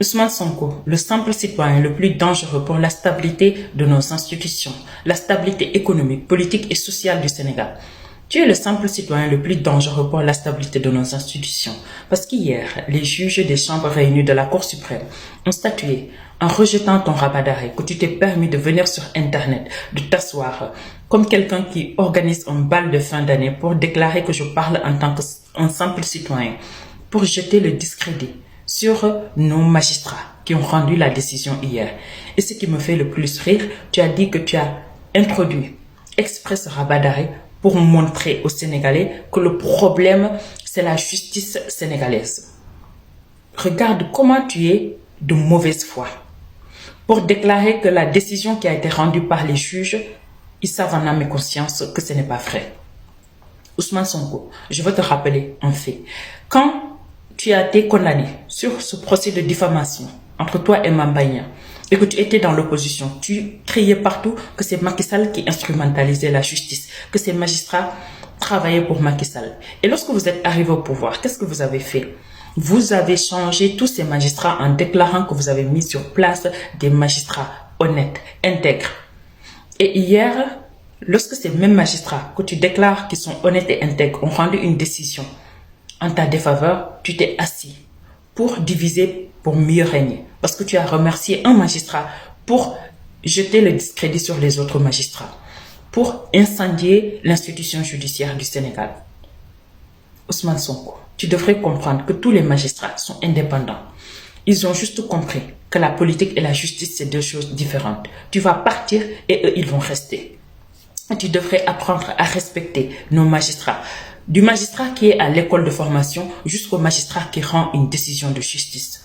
Ousmane Sonko, le simple citoyen le plus dangereux pour la stabilité de nos institutions, la stabilité économique, politique et sociale du Sénégal. Tu es le simple citoyen le plus dangereux pour la stabilité de nos institutions. Parce qu'hier, les juges des chambres réunies de la Cour suprême ont statué en rejetant ton rabat d'arrêt que tu t'es permis de venir sur Internet, de t'asseoir comme quelqu'un qui organise un bal de fin d'année pour déclarer que je parle en tant qu'un simple citoyen, pour jeter le discrédit sur nos magistrats qui ont rendu la décision hier. Et ce qui me fait le plus rire, tu as dit que tu as introduit exprès ce rabat d'arrêt pour montrer aux Sénégalais que le problème, c'est la justice sénégalaise. Regarde comment tu es de mauvaise foi. Pour déclarer que la décision qui a été rendue par les juges, ils savent en âme et conscience que ce n'est pas vrai. Ousmane Sonko, je veux te rappeler un fait. Quand tu as été condamné sur ce procès de diffamation entre toi et Mame Mbaye Niang et que tu étais dans l'opposition, tu criais partout que c'est Macky Sall qui instrumentalisait la justice, que ces magistrats travaillaient pour Macky Sall. Et lorsque vous êtes arrivé au pouvoir, qu'est-ce que vous avez fait? Vous avez changé tous ces magistrats en déclarant que vous avez mis sur place des magistrats honnêtes, intègres. Et hier, lorsque ces mêmes magistrats que tu déclares qu'ils sont honnêtes et intègres ont rendu une décision en ta défaveur, tu t'es assis pour diviser, pour mieux régner. Parce que tu as remercié un magistrat pour jeter le discrédit sur les autres magistrats, pour incendier l'institution judiciaire du Sénégal. Ousmane Sonko, tu devrais comprendre que tous les magistrats sont indépendants. Ils ont juste compris que la politique et la justice, c'est deux choses différentes. Tu vas partir et eux, ils vont rester. Tu devrais apprendre à respecter nos magistrats. Du magistrat qui est à l'école de formation jusqu'au magistrat qui rend une décision de justice.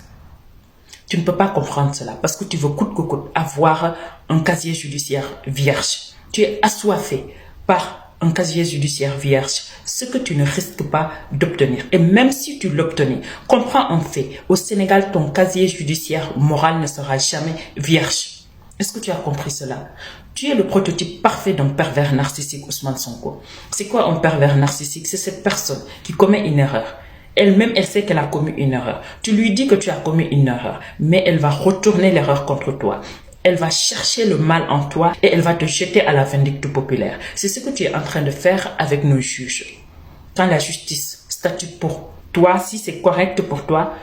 Tu ne peux pas comprendre cela parce que tu veux coûte que coûte avoir un casier judiciaire vierge. Tu es assoiffé par un casier judiciaire vierge, ce que tu ne risques pas d'obtenir. Et même si tu l'obtenais, comprends un fait, au Sénégal, ton casier judiciaire moral ne sera jamais vierge. Est-ce que tu as compris cela? Tu es le prototype parfait d'un pervers narcissique, Ousmane Sonko. C'est quoi un pervers narcissique? C'est cette personne qui commet une erreur. Elle-même, elle sait qu'elle a commis une erreur. Tu lui dis que tu as commis une erreur, mais elle va retourner l'erreur contre toi. Elle va chercher le mal en toi et elle va te jeter à la vindicte populaire. C'est ce que tu es en train de faire avec nos juges. Quand la justice statue pour toi, si c'est correct pour toi,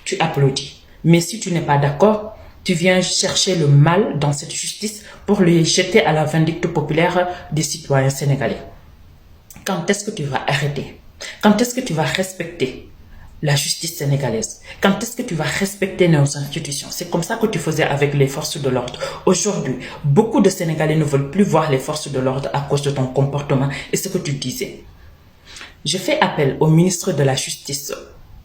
tu applaudis. Mais si tu n'es pas d'accord, tu viens chercher le mal dans cette justice pour le jeter à la vindicte populaire des citoyens sénégalais. Quand est-ce que tu vas arrêter? Quand est-ce que tu vas respecter la justice sénégalaise? Quand est-ce que tu vas respecter nos institutions? C'est comme ça que tu faisais avec les forces de l'ordre. Aujourd'hui, beaucoup de Sénégalais ne veulent plus voir les forces de l'ordre à cause de ton comportement et ce que tu disais. Je fais appel au ministre de la Justice,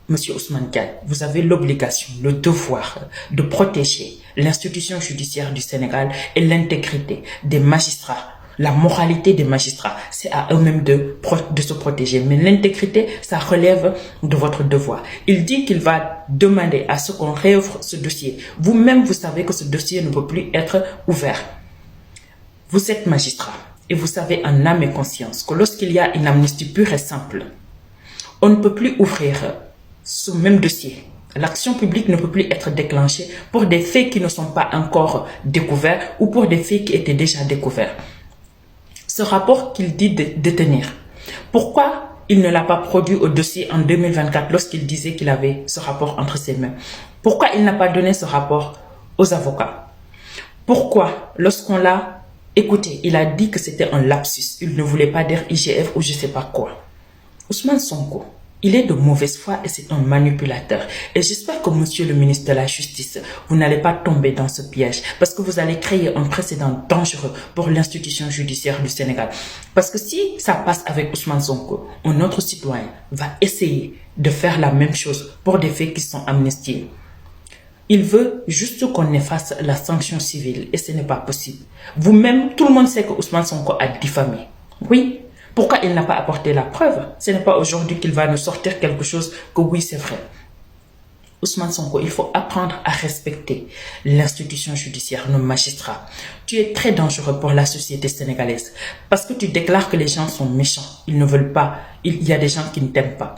Monsieur Ousmane Diagne. Vous avez l'obligation, le devoir de protéger l'institution judiciaire du Sénégal et l'intégrité des magistrats. La moralité des magistrats, c'est à eux-mêmes de se protéger. Mais l'intégrité, ça relève de votre devoir. Il dit qu'il va demander à ce qu'on réouvre ce dossier. Vous-même, vous savez que ce dossier ne peut plus être ouvert. Vous êtes magistrat et vous savez en âme et conscience que lorsqu'il y a une amnistie pure et simple, on ne peut plus ouvrir ce même dossier. L'action publique ne peut plus être déclenchée pour des faits qui ne sont pas encore découverts ou pour des faits qui étaient déjà découverts. Ce rapport qu'il dit détenir, pourquoi il ne l'a pas produit au dossier en 2024 lorsqu'il disait qu'il avait ce rapport entre ses mains? Pourquoi il n'a pas donné ce rapport aux avocats? Pourquoi, lorsqu'on l'a écouté, il a dit que c'était un lapsus, il ne voulait pas dire IGF ou je ne sais pas quoi? Ousmane Sonko, il est de mauvaise foi et c'est un manipulateur. Et j'espère que monsieur le ministre de la Justice, vous n'allez pas tomber dans ce piège parce que vous allez créer un précédent dangereux pour l'institution judiciaire du Sénégal. Parce que si ça passe avec Ousmane Sonko, un autre citoyen va essayer de faire la même chose pour des faits qui sont amnistiés. Il veut juste qu'on efface la sanction civile et ce n'est pas possible. Vous-même, tout le monde sait que Ousmane Sonko a diffamé. Oui. Pourquoi il n'a pas apporté la preuve? Ce n'est pas aujourd'hui qu'il va nous sortir quelque chose que oui, c'est vrai. Ousmane Sonko, il faut apprendre à respecter l'institution judiciaire, nos magistrats. Tu es très dangereux pour la société sénégalaise parce que tu déclares que les gens sont méchants. Ils ne veulent pas. Il y a des gens qui ne t'aiment pas.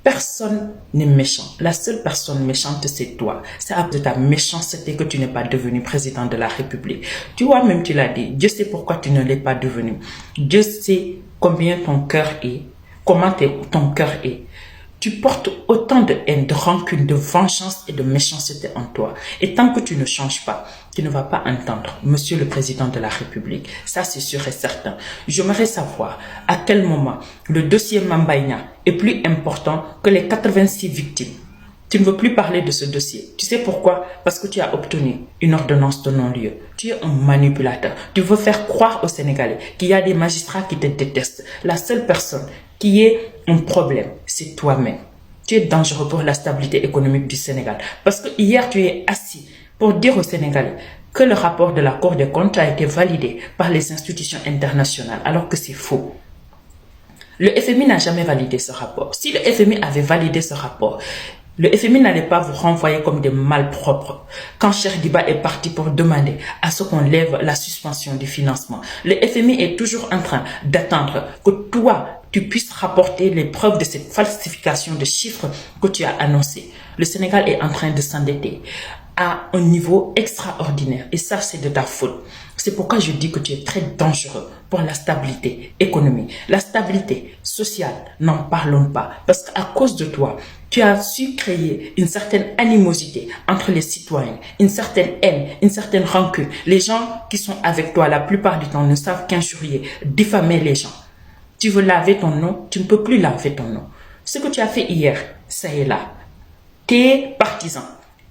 Personne n'est méchant. La seule personne méchante, c'est toi. C'est à cause de ta méchanceté que tu n'es pas devenu président de la République. Tu vois, même tu l'as dit, Dieu sait pourquoi tu ne l'es pas devenu. Dieu sait combien ton cœur est, comment ton cœur est. Tu portes autant de haine, de rancune, de vengeance et de méchanceté en toi. Et tant que tu ne changes pas, tu ne vas pas entendre Monsieur le Président de la République. Ça, c'est sûr et certain. J'aimerais savoir à quel moment le dossier Mamba Niang est plus important que les 86 victimes. Tu ne veux plus parler de ce dossier. Tu sais pourquoi? Parce que tu as obtenu une ordonnance de non-lieu. Tu es un manipulateur. Tu veux faire croire aux Sénégalais qu'il y a des magistrats qui te détestent. La seule personne qui est un problème, c'est toi-même. Tu es dangereux pour la stabilité économique du Sénégal. Parce que hier, tu es assis pour dire aux Sénégalais que le rapport de la Cour des comptes a été validé par les institutions internationales, alors que c'est faux. Le FMI n'a jamais validé ce rapport. Si le FMI avait validé ce rapport, le FMI n'allait pas vous renvoyer comme des malpropres. Quand Cheikh Diba est parti pour demander à ce qu'on lève la suspension du financement, le FMI est toujours en train d'attendre que toi, tu puisses rapporter les preuves de cette falsification de chiffres que tu as annoncé. Le Sénégal est en train de s'endetter à un niveau extraordinaire. Et ça, c'est de ta faute. C'est pourquoi je dis que tu es très dangereux pour la stabilité économique. La stabilité sociale, n'en parlons pas. Parce qu'à cause de toi, tu as su créer une certaine animosité entre les citoyens, une certaine haine, une certaine rancune. Les gens qui sont avec toi, la plupart du temps, ne savent qu'injurier, diffamer les gens. Tu veux laver ton nom, tu ne peux plus laver ton nom. Ce que tu as fait hier, ça est là. Tes partisans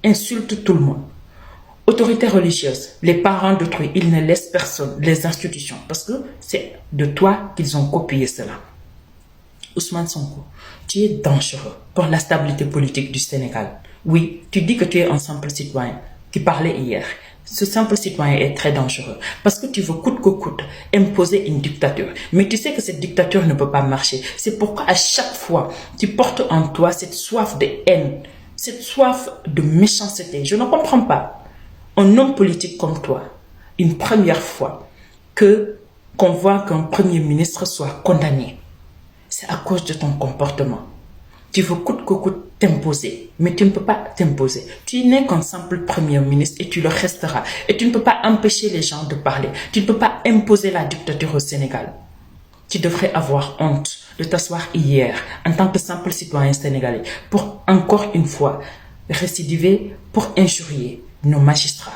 insultent tout le monde. Autorités religieuses, les parents d'autrui, ils ne laissent personne, les institutions, parce que c'est de toi qu'ils ont copié cela. Ousmane Sonko, tu es dangereux pour la stabilité politique du Sénégal. Oui, tu dis que tu es un simple citoyen qui parlait hier. Ce simple citoyen est très dangereux parce que tu veux coûte que coûte imposer une dictature. Mais tu sais que cette dictature ne peut pas marcher. C'est pourquoi à chaque fois, tu portes en toi cette soif de haine, cette soif de méchanceté. Je ne comprends pas. Un homme politique comme toi, une première fois qu'on voit qu'un premier ministre soit condamné, c'est à cause de ton comportement. Tu veux coûte que coûte t'imposer, mais tu ne peux pas t'imposer. Tu n'es qu'un simple premier ministre et tu le resteras. Et tu ne peux pas empêcher les gens de parler. Tu ne peux pas imposer la dictature au Sénégal. Tu devrais avoir honte de t'asseoir hier en tant que simple citoyen sénégalais pour encore une fois récidiver pour injurier nos magistrats.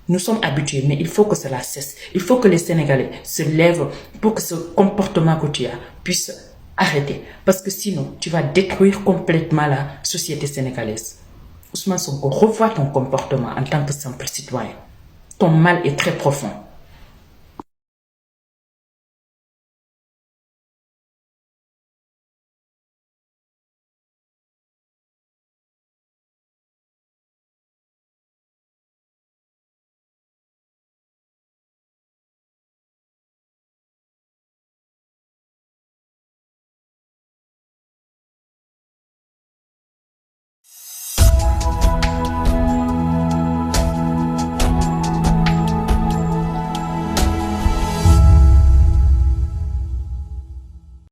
Nous sommes habitués, mais il faut que cela cesse. Il faut que les Sénégalais se lèvent pour que ce comportement que tu as puisse arrêter. Parce que sinon, tu vas détruire complètement la société sénégalaise. Ousmane Sonko, revois ton comportement en tant que simple citoyen. Ton mal est très profond.